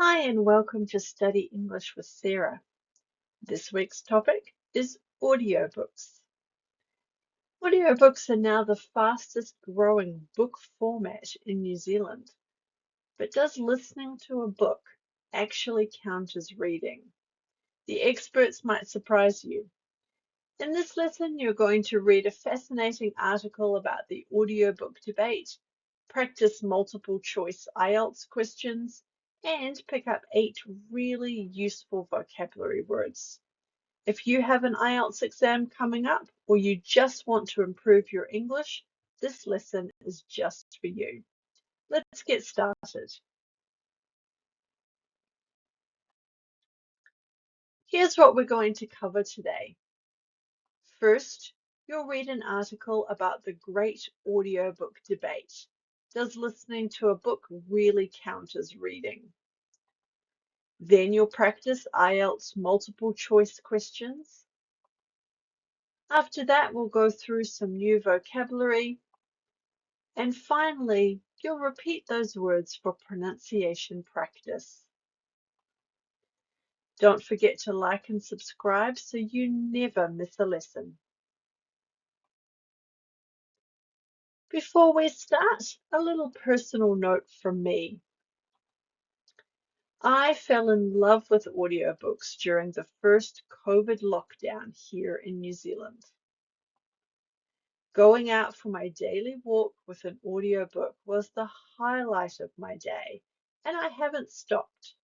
Hi and welcome to Study English with Sarah. This week's topic is audiobooks. Audiobooks are now the fastest growing book format in New Zealand. But does listening to a book actually count as reading? The experts might surprise you. In this lesson, you're going to read a fascinating article about the audiobook debate, practice multiple choice IELTS questions, and pick up 8 really useful vocabulary words. If you have an IELTS exam coming up or you just want to improve your English, this lesson is just for you. Let's get started. Here's what we're going to cover today. First, you'll read an article about the great audiobook debate. Does listening to a book really count as reading? Then you'll practice IELTS multiple choice questions. After that, we'll go through some new vocabulary. And finally, you'll repeat those words for pronunciation practice. Don't forget to like and subscribe so you never miss a lesson. Before we start, a little personal note from me. I fell in love with audiobooks during the first COVID lockdown here in New Zealand. Going out for my daily walk with an audiobook was the highlight of my day, and I haven't stopped.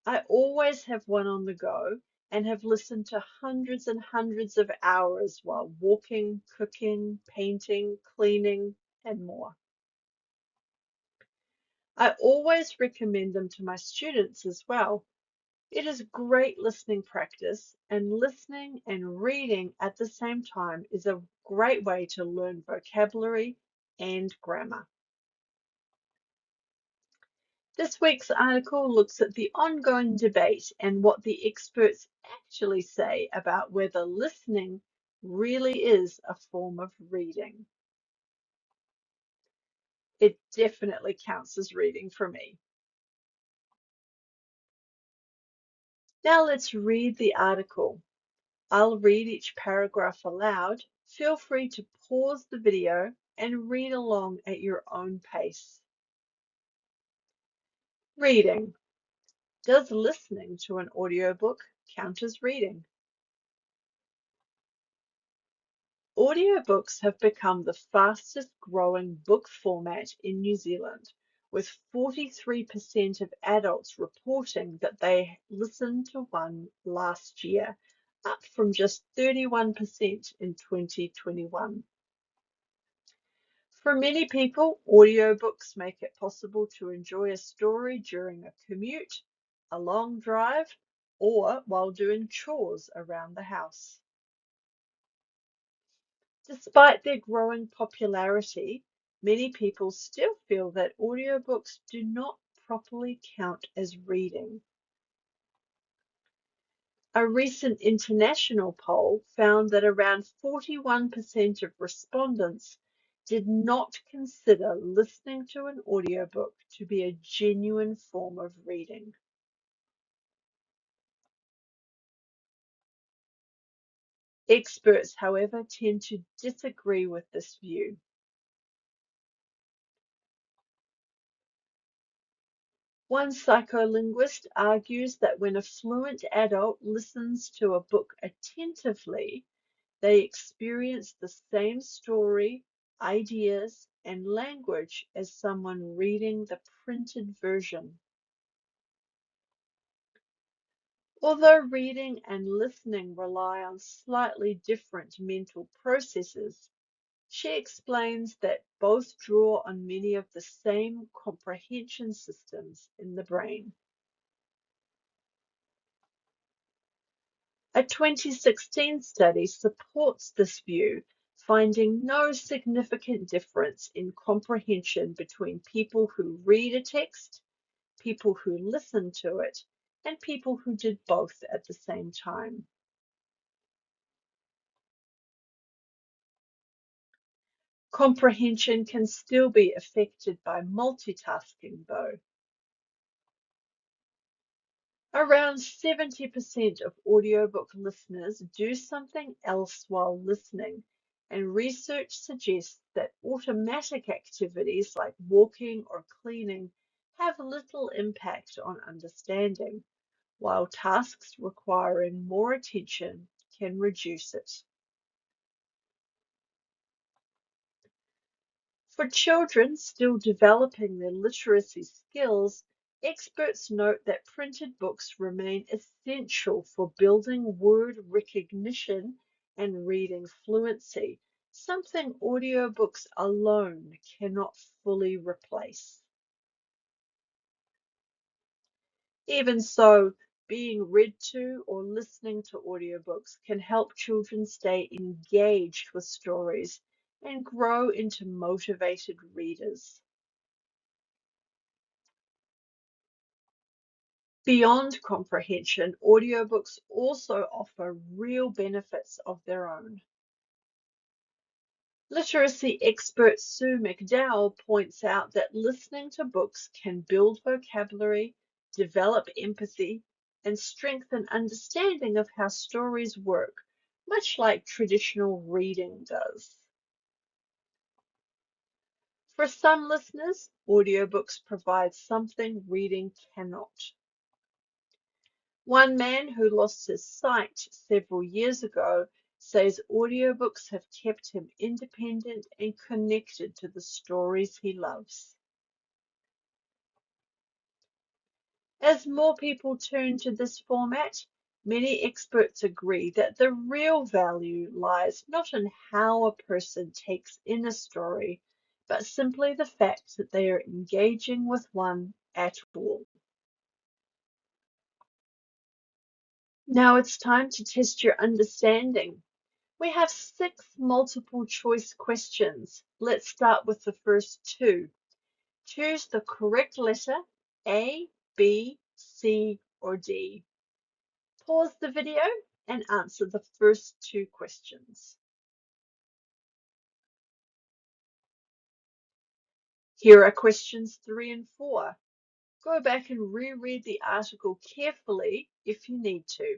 I always have one on the go and have listened to hundreds and hundreds of hours while walking, cooking, painting, cleaning, and more. I always recommend them to my students as well. It is great listening practice, and listening and reading at the same time is a great way to learn vocabulary and grammar. This week's article looks at the ongoing debate and what the experts actually say about whether listening really is a form of reading. It definitely counts as reading for me. Now let's read the article. I'll read each paragraph aloud. Feel free to pause the video and read along at your own pace. Reading. Does listening to an audiobook count as reading? Audiobooks have become the fastest growing book format in New Zealand, with 43% of adults reporting that they listened to one last year, up from just 31% in 2021. For many people, audiobooks make it possible to enjoy a story during a commute, a long drive, or while doing chores around the house. Despite their growing popularity, many people still feel that audiobooks do not properly count as reading. A recent international poll found that around 41% of respondents did not consider listening to an audiobook to be a genuine form of reading. Experts, however, tend to disagree with this view. One psycholinguist argues that when a fluent adult listens to a book attentively, they experience the same story, ideas, and language as someone reading the printed version. Although reading and listening rely on slightly different mental processes, she explains that both draw on many of the same comprehension systems in the brain. A 2016 study supports this view, finding no significant difference in comprehension between people who read a text, people who listen to it, and people who did both at the same time. Comprehension can still be affected by multitasking, though. Around 70% of audiobook listeners do something else while listening, and research suggests that automatic activities like walking or cleaning have little impact on understanding, while tasks requiring more attention can reduce it. For children still developing their literacy skills, experts note that printed books remain essential for building word recognition and reading fluency, something audiobooks alone cannot fully replace. Even so, being read to or listening to audiobooks can help children stay engaged with stories and grow into motivated readers. Beyond comprehension, audiobooks also offer real benefits of their own. Literacy expert Sue McDowell points out that listening to books can build vocabulary, develop empathy, and strengthen understanding of how stories work, much like traditional reading does. For some listeners, audiobooks provide something reading cannot. One man who lost his sight several years ago says audiobooks have kept him independent and connected to the stories he loves. As more people turn to this format, many experts agree that the real value lies not in how a person takes in a story, but simply the fact that they are engaging with one at all. Now it's time to test your understanding. We have 6 multiple choice questions. Let's start with the first 2. Choose the correct letter, A, B, C, or D. Pause the video and answer the first 2 questions. Here are questions 3 and 4. Go back and reread the article carefully if you need to.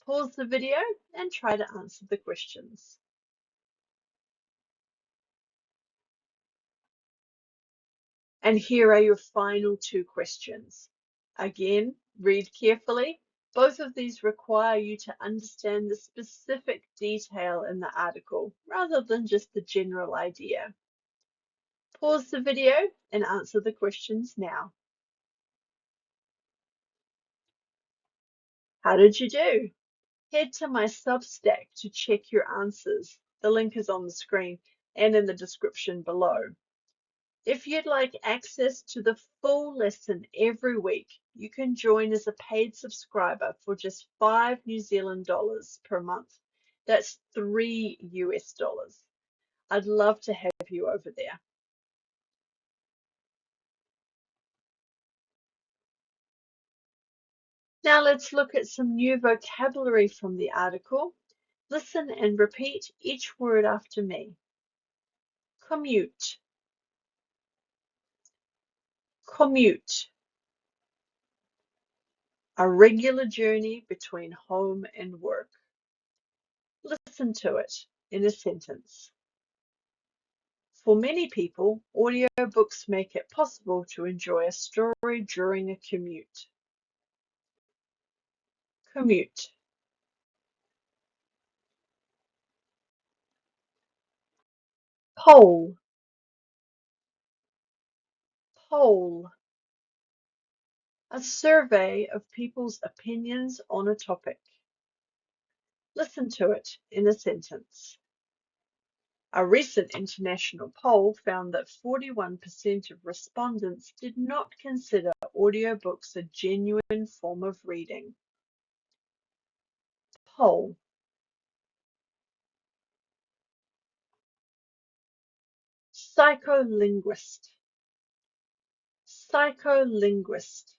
Pause the video and try to answer the questions. And here are your final 2 questions. Again, read carefully. Both of these require you to understand the specific detail in the article rather than just the general idea. Pause the video and answer the questions now. How did you do? Head to my Substack to check your answers. The link is on the screen and in the description below. If you'd like access to the full lesson every week, you can join as a paid subscriber for just $5 New Zealand dollars per month. That's $3 US dollars. I'd love to have you over there. Now let's look at some new vocabulary from the article. Listen and repeat each word after me. Commute. Commute. A regular journey between home and work. Listen to it in a sentence. For many people, audiobooks make it possible to enjoy a story during a commute. Commute. Poll. Poll. A survey of people's opinions on a topic. Listen to it in a sentence. A recent international poll found that 41% of respondents did not consider audiobooks a genuine form of reading. Poll. Psycholinguist. Psycholinguist.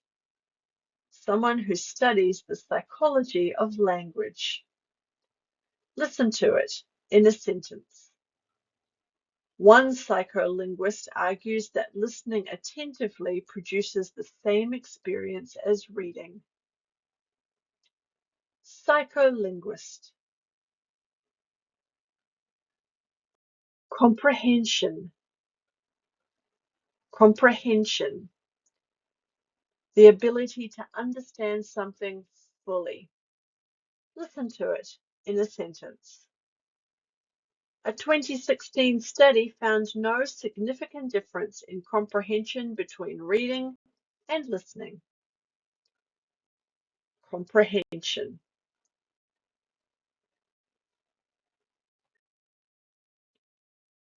Someone who studies the psychology of language. Listen to it in a sentence. One psycholinguist argues that listening attentively produces the same experience as reading. psycholinguist. Comprehension. Comprehension. The ability to understand something fully. Listen to it in a sentence. A 2016 study found no significant difference in comprehension between reading and listening. Comprehension.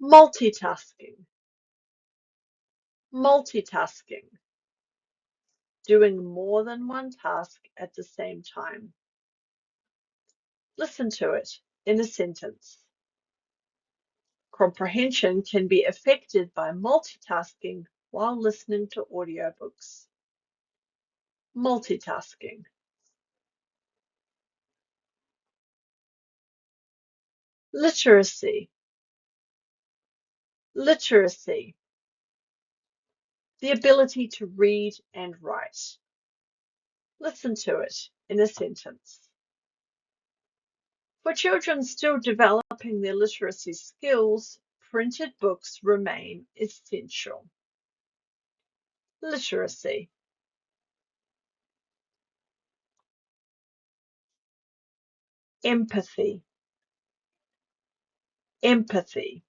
Multitasking. Multitasking. Doing more than one task at the same time. Listen to it in a sentence. Comprehension can be affected by multitasking while listening to audiobooks. Multitasking. Literacy. Literacy. The ability to read and write. Listen to it in a sentence. For children still developing their literacy skills, printed books remain essential. Literacy. Empathy. Empathy.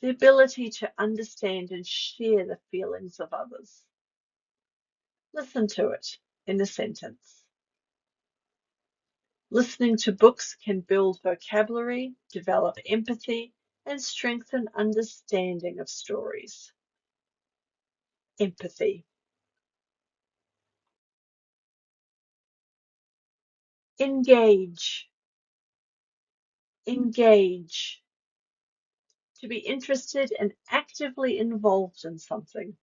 The ability to understand and share the feelings of others. Listen to it in a sentence. Listening to books can build vocabulary, develop empathy, and strengthen understanding of stories. Empathy. Engage. Engage. To be interested and actively involved in something.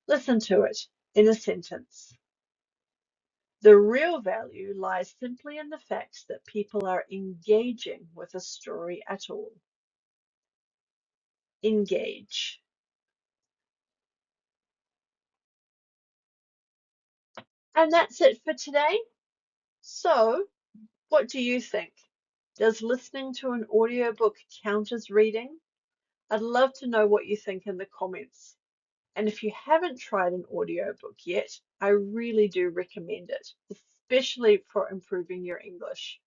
Listen to it in a sentence. The real value lies simply in the fact that people are engaging with a story at all. Engage. And that's it for today. So, what do you think? Does listening to an audiobook count as reading? I'd love to know what you think in the comments. And if you haven't tried an audiobook yet, I really do recommend it, especially for improving your English.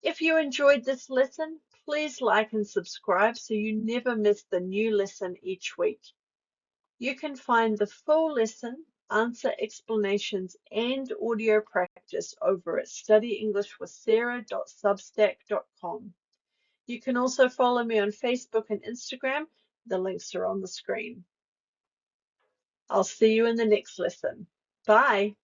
If you enjoyed this lesson, please like and subscribe so you never miss the new lesson each week. You can find the full lesson, answer explanations, and audio practice over at studyenglishwithsarah.substack.com. You can also follow me on Facebook and Instagram. The links are on the screen. I'll see you in the next lesson. Bye.